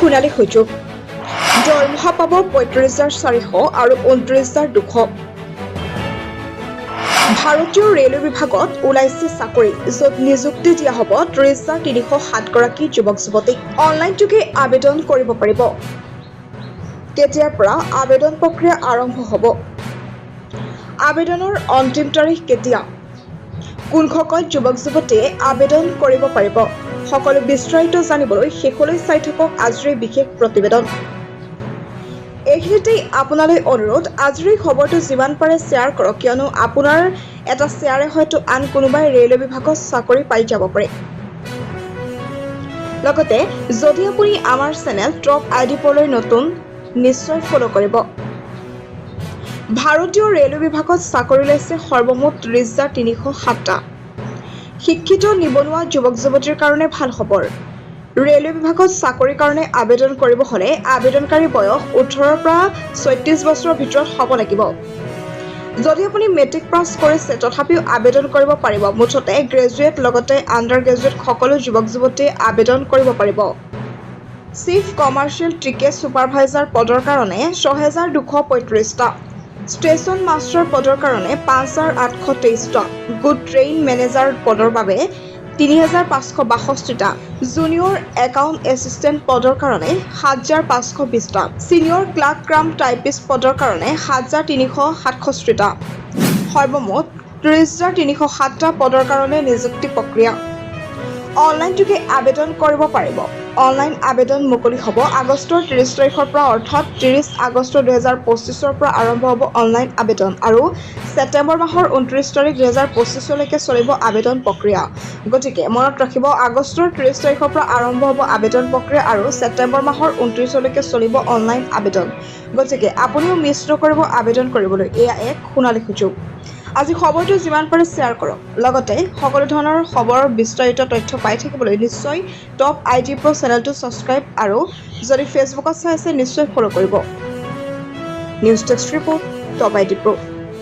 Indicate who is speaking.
Speaker 1: সোণালী সুযোগ দৰমহা পাব ৩৫,৪০০ আৰু ২৯,২০০। ভাৰতীয় ৰেলৱে বিভাগত ওলাইছে চাকৰি, য'ত নিযুক্তি দিয়া হ'ব ৩০,৩০৭ গৰাকী যুৱক যুৱতীক। অনলাইন যোগে আবেদন কৰিব পাৰিব। কেতিয়াৰ পৰা আবেদন প্ৰক্ৰিয়া আৰম্ভ হ'ব? আবেদনৰ অন্তিম তাৰিখ কেতিয়া? কোনসকল যুৱক যুৱতীয়ে আবেদন কৰিব পাৰিব? সকলো বিস্তাৰিত জানিবলৈ শেষলৈ চাই থাকক আজিৰ বিশেষ প্ৰতিবেদন। এইখিনিতেই আপোনালৈ অনুৰোধ, আজিৰ এই খবৰটো যিমান পাৰে শ্বেয়াৰ কৰক, কিয়নো আপোনাৰ এটা শ্বেয়াৰে হয়তো আন কোনোবাই ৰেলৱে বিভাগত চাকৰি পাই যাব পাৰে। লগতে যদি আপুনি আমাৰ চেনেল টপ আইডি পলৈ নতুন, নিশ্চয় ফ'ল' কৰিব। ভাৰতীয় ৰেলৱে বিভাগত চাকৰি ওলাইছে সৰ্বমুঠ ৩০,৩০৭টা। শিক্ষিত নিবনুৱা যুৱক যুৱতীৰ কাৰণে ভাল খবৰ। ৰেলৱে বিভাগত চাকৰিৰ কাৰণে আবেদন কৰিব হ'লে আবেদনকাৰী বয়স ১৮ৰ পৰা ৩৬ বছৰৰ ভিতৰত হ'ব লাগিব। যদি আপুনি মেট্ৰিক পাছ কৰিছে তথাপিও আবেদন কৰিব পাৰিব। মুঠতে গ্ৰেজুৱেট লগতে আণ্ডাৰ গ্ৰেজুৱেট সকলো যুৱক যুৱতীয়ে আবেদন কৰিব পাৰিব। চিফ কমাৰ্চিয়েল টিকেট ছুপাৰভাইজাৰ পদৰ কাৰণে ৬,২৩৫টা, ষ্টেচন মাষ্টাৰ পদৰ কাৰণে ৫,৮২৩টা, গুড ট্ৰেইন মেনেজাৰ পদৰ বাবে ৩,৫৬২টা, জুনিয়ৰ একাউণ্ট এছিষ্টেণ্ট পদৰ কাৰণে ৭,৫২০টা, ছিনিয়ৰ ক্লাৰ্ক কাম টাইপিষ্ট পদৰ কাৰণে ৭,৩৬৭টা, সৰ্বমুঠ ৩০,৩০৭টা পদৰ কাৰণে নিযুক্তি প্ৰক্ৰিয়া। অনলাইন যোগে আবেদন কৰিব পাৰিব। অনলাইন আবেদন মুকলি হ'ব আগষ্টৰ ৩০ তাৰিখৰ পৰা, অৰ্থাৎ ৩০ আগষ্ট ২০২৫ৰ পৰা আৰম্ভ হ'ব অনলাইন আবেদন আৰু ছেপ্টেম্বৰ মাহৰ ২৯ তাৰিখ ২০২৫লৈকে চলিব আবেদন প্ৰক্ৰিয়া। গতিকে মনত ৰাখিব, আগষ্টৰ ৩০ তাৰিখৰ পৰা আৰম্ভ হ'ব আবেদন প্ৰক্ৰিয়া আৰু ছেপ্টেম্বৰ মাহৰ ২৯লৈকে চলিব অনলাইন আবেদন। গতিকে আপুনিও মিছ নকৰিব আবেদন কৰিবলৈ। এয়া এক সোণালী সুযোগ। আজি খবৰটো যিমান পাৰে শ্বেয়াৰ কৰক। লগতে সকলো ধৰণৰ খবৰৰ বিস্তাৰিত তথ্য পাই থাকিবলৈ নিশ্চয় টপ আইডি প্ৰ' চেনেলটো ছাবস্ক্ৰাইব আৰু যদি ফেচবুকত চাই আছে নিশ্চয় ফ'ল' কৰিব। News desk report, top ID প্ৰ'।